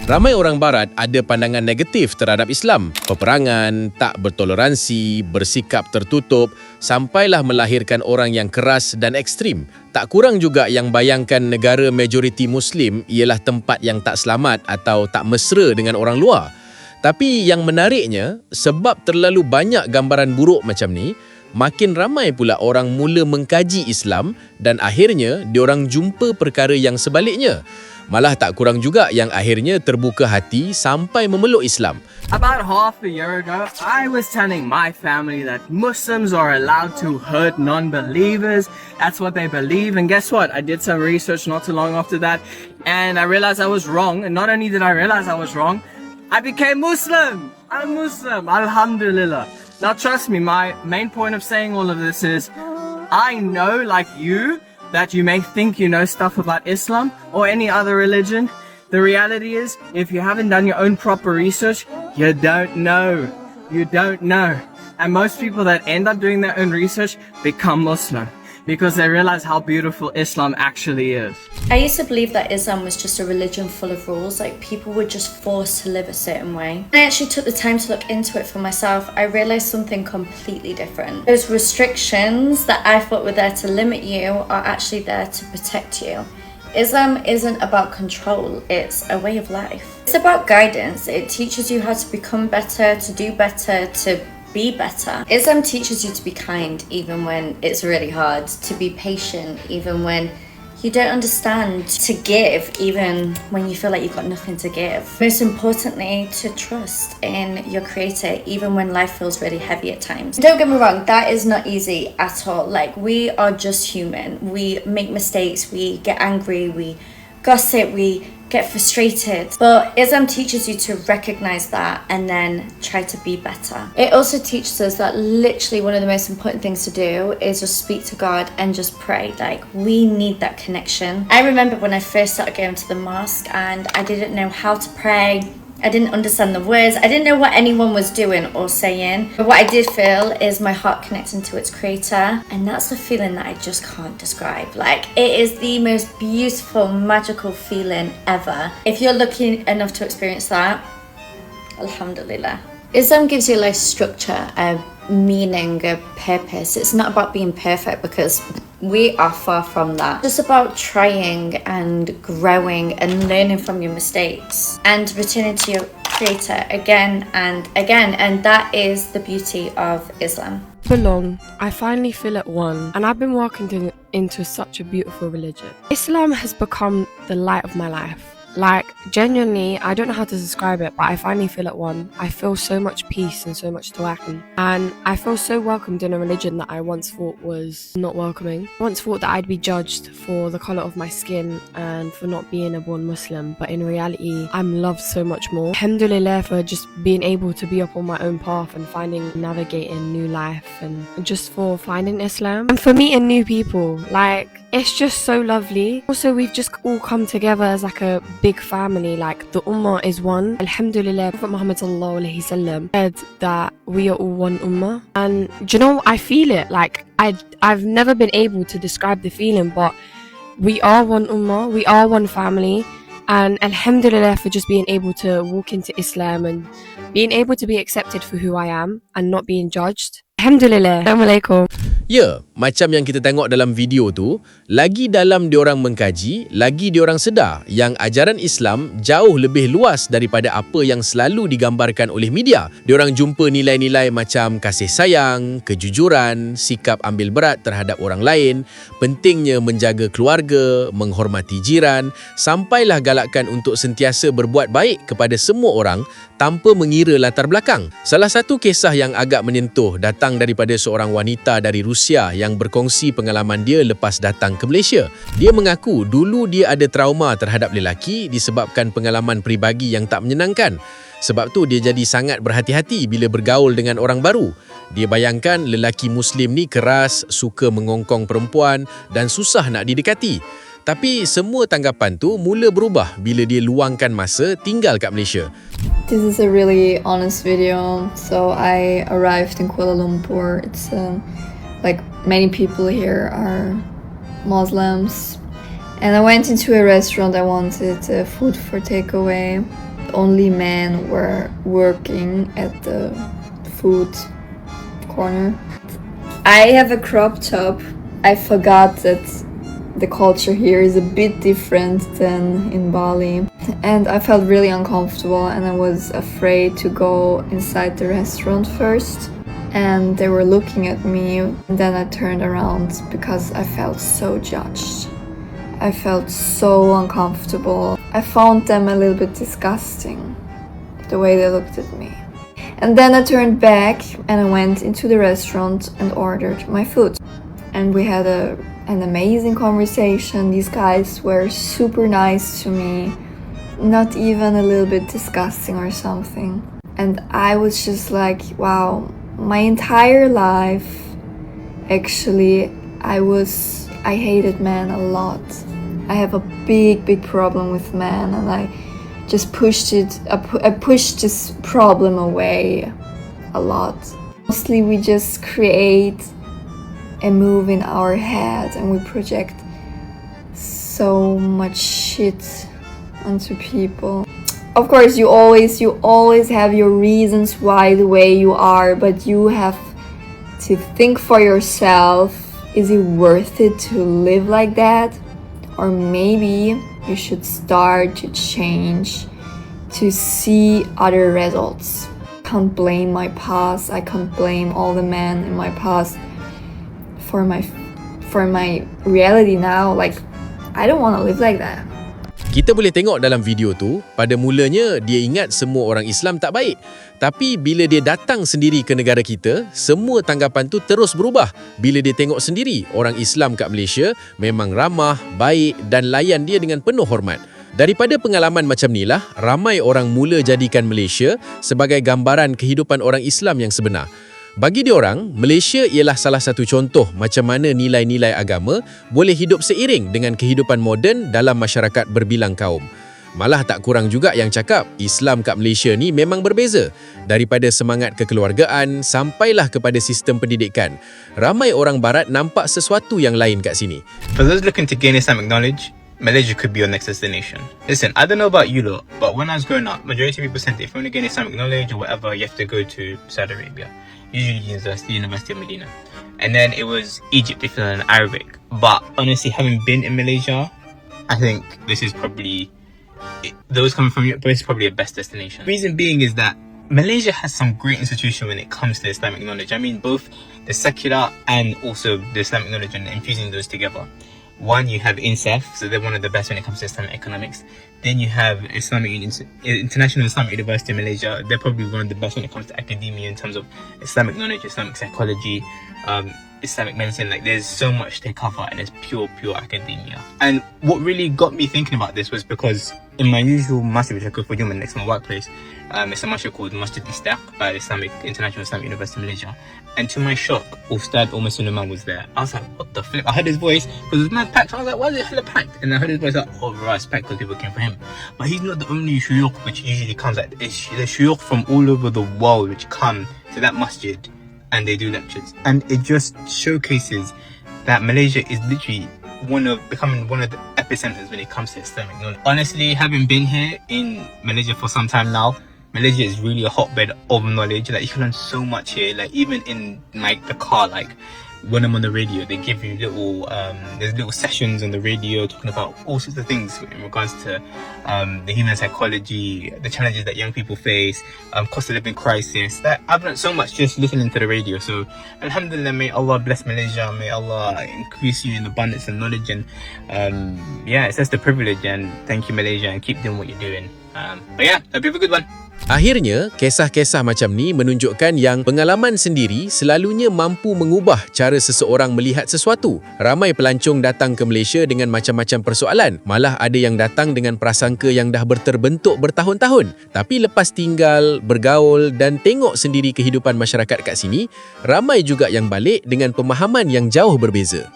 Ramai orang barat ada pandangan negatif terhadap Islam. Peperangan, tak bertoleransi, bersikap tertutup, sampailah melahirkan orang yang keras dan ekstrim. Tak kurang juga yang bayangkan negara majoriti Muslim ialah tempat yang tak selamat atau tak mesra dengan orang luar. Tapi yang menariknya, sebab terlalu banyak gambaran buruk macam ni, makin ramai pula orang mula mengkaji Islam dan akhirnya diorang jumpa perkara yang sebaliknya. Malah tak kurang juga yang akhirnya terbuka hati sampai memeluk Islam. About half a year ago, I was telling my family that Muslims are allowed to hurt non-believers. That's what they believe. And guess what? I did some research not too long after that, and I realized I was wrong. And not only did I realize I was wrong, I became Muslim. I'm Muslim. Alhamdulillah. Now trust me, my main point of saying all of this is, I know, like you, that you may think you know stuff about Islam or any other religion. The reality is, if you haven't done your own proper research, you don't know. You don't know. And most people that end up doing their own research become Muslim because they realize how beautiful Islam actually is. I used to believe that Islam was just a religion full of rules, like people were just forced to live a certain way. I actually took the time to look into it for myself. I realized something completely different. Those restrictions that I thought were there to limit you are actually there to protect you. Islam isn't about control, it's a way of life. It's about guidance. It teaches you how to become better, to do better, to be better. Islam teaches you to be kind even when it's really hard, to be patient even when you don't understand, to give even when you feel like you've got nothing to give. Most importantly, to trust in your creator even when life feels really heavy at times. Don't get me wrong, that is not easy at all. Like, we are just human. We make mistakes, we get angry, we gossip, we get frustrated. But Islam teaches you to recognize that and then try to be better. It also teaches us that literally one of the most important things to do is just speak to God and just pray. Like, we need that connection. I remember when I first started going to the mosque and I didn't know how to pray. I didn't understand the words. I didn't know what anyone was doing or saying. But what I did feel is my heart connecting to its creator. And that's a feeling that I just can't describe. Like, it is the most beautiful, magical feeling ever. If you're lucky enough to experience that, alhamdulillah. Islam gives you life structure, a meaning, a purpose. It's not about being perfect because we are far from that. It's just about trying and growing and learning from your mistakes and returning to your creator again and again. And that is the beauty of Islam. Belong, I finally feel at one, and I've been walking into such a beautiful religion. Islam has become the light of my life. Like, genuinely, I don't know how to describe it, but I finally feel at one. I feel so much peace and so much tawakal. And I feel so welcomed in a religion that I once thought was not welcoming. I once thought that I'd be judged for the colour of my skin and for not being a born Muslim. But in reality, I'm loved so much more. Alhamdulillah for just being able to be up on my own path and navigating new life, and just for finding Islam. And for meeting new people. Like, it's just so lovely. Also, we've just all come together as like a big family. Like, the ummah is one. Alhamdulillah, Prophet Muhammad ﷺ said that we are all one ummah. And do you know, I feel it. Like, I've never been able to describe the feeling, but we are one ummah, we are one family. And alhamdulillah for just being able to walk into Islam and being able to be accepted for who I am and not being judged. Alhamdulillah. Assalamualaikum. Ya, macam yang kita tengok dalam video tu, lagi dalam diorang mengkaji, lagi diorang sedar yang ajaran Islam jauh lebih luas daripada apa yang selalu digambarkan oleh media. Diorang jumpa nilai-nilai macam kasih sayang, kejujuran, sikap ambil berat terhadap orang lain, pentingnya menjaga keluarga, menghormati jiran, sampailah galakkan untuk sentiasa berbuat baik kepada semua orang tanpa mengira latar belakang. Salah satu kisah yang agak menyentuh datang daripada seorang wanita dari Rusia yang berkongsi pengalaman dia lepas datang ke Malaysia. Dia mengaku dulu dia ada trauma terhadap lelaki disebabkan pengalaman peribadi yang tak menyenangkan. Sebab tu dia jadi sangat berhati-hati bila bergaul dengan orang baru. Dia bayangkan lelaki Muslim ni keras, suka mengongkong perempuan dan susah nak didekati. Tapi semua tanggapan tu mula berubah bila dia luangkan masa tinggal kat Malaysia. This is a really honest video. So I arrived in Kuala Lumpur. It's like many people here are Muslims. And I went into a restaurant. I wanted food for takeaway. Only men were working at the food corner. I have a crop top. I forgot that the culture here is a bit different than in Bali. And I felt really uncomfortable and I was afraid to go inside the restaurant first. And they were looking at me. And then I turned around because I felt so judged. I felt so uncomfortable. I found them a little bit disgusting, the way they looked at me. And then I turned back and I went into the restaurant and ordered my food. And we had an amazing conversation. These guys were super nice to me, not even a little bit disgusting or something. And I was just like, wow, my entire life, actually, I hated men a lot. I have a big problem with men, and I just pushed this problem away a lot. Mostly we just create a move in our head and we project so much shit onto people. Of course, you always have your reasons why the way you are, but you have to think for yourself, is it worth it to live like that? Or maybe you should start to change to see other results. I can't blame my past. I can't blame all the men in my past for my reality now. Like, I don't want to live like that. Kita boleh tengok dalam video tu, pada mulanya dia ingat semua orang Islam tak baik. Tapi bila dia datang sendiri ke negara kita, semua tanggapan tu terus berubah. Bila dia tengok sendiri, orang Islam kat Malaysia memang ramah, baik dan layan dia dengan penuh hormat. Daripada pengalaman macam ni lah, ramai orang mula jadikan Malaysia sebagai gambaran kehidupan orang Islam yang sebenar. Bagi diorang, Malaysia ialah salah satu contoh macam mana nilai-nilai agama boleh hidup seiring dengan kehidupan moden dalam masyarakat berbilang kaum. Malah tak kurang juga yang cakap, Islam kat Malaysia ni memang berbeza. Daripada semangat kekeluargaan sampailah kepada sistem pendidikan. Ramai orang barat nampak sesuatu yang lain kat sini. For those looking to gain Islamic knowledge, Malaysia could be your next destination. Listen, I don't know about you lot, but when I was growing up, majority of people said if you want to gain Islamic knowledge or whatever, you have to go to Saudi Arabia. Usually University of Medina. And then it was Egypt if you learn Arabic. But honestly, having been in Malaysia, I think this is probably, those coming from Europe, this is probably a best destination. Reason being is that Malaysia has some great institutions when it comes to Islamic knowledge. I mean, both the secular and also the Islamic knowledge and infusing those together. One, you have INSEF, so they're one of the best when it comes to Islamic economics. Then you have International Islamic University in Malaysia. They're probably one of the best when it comes to academia in terms of Islamic knowledge, Islamic psychology, Islamic medicine. Like, there's so much they cover and it's pure academia. And what really got me thinking about this was because in my usual masjid, which I go for Yuman next to my workplace, it's a masjid called Masjid Istaq by International Islamic University in Malaysia. And to my shock, Ustad Umar Sulaiman was there. I was like, what the flip? I heard his voice because it was mad packed. I was like, why is it hella packed? And I heard his voice like, oh, right, it's packed because people came for him. But he's not the only shuyukh which usually comes. Like, there's shuyukh from all over the world which come to that masjid and they do lectures. And it just showcases that Malaysia is literally becoming one of the epicenters when it comes to Islamic knowledge. Honestly, having been here in Malaysia for some time now, Malaysia is really a hotbed of knowledge. Like, you can learn so much here. Like, even in like the car, like when I'm on the radio, they give you there's little sessions on the radio talking about all sorts of things in regards to the human psychology, the challenges that young people face, cost of living crisis. That I've learned so much just listening to the radio. So alhamdulillah, may Allah bless Malaysia, may Allah increase you in abundance and knowledge, and yeah, it's just a privilege, and thank you Malaysia, and keep doing what you're doing. But yeah, hope you have a good one. Akhirnya, kisah-kisah macam ni menunjukkan yang pengalaman sendiri selalunya mampu mengubah cara seseorang melihat sesuatu. Ramai pelancong datang ke Malaysia dengan macam-macam persoalan. Malah ada yang datang dengan prasangka yang dah berterbentuk bertahun-tahun. Tapi lepas tinggal, bergaul dan tengok sendiri kehidupan masyarakat kat sini, ramai juga yang balik dengan pemahaman yang jauh berbeza.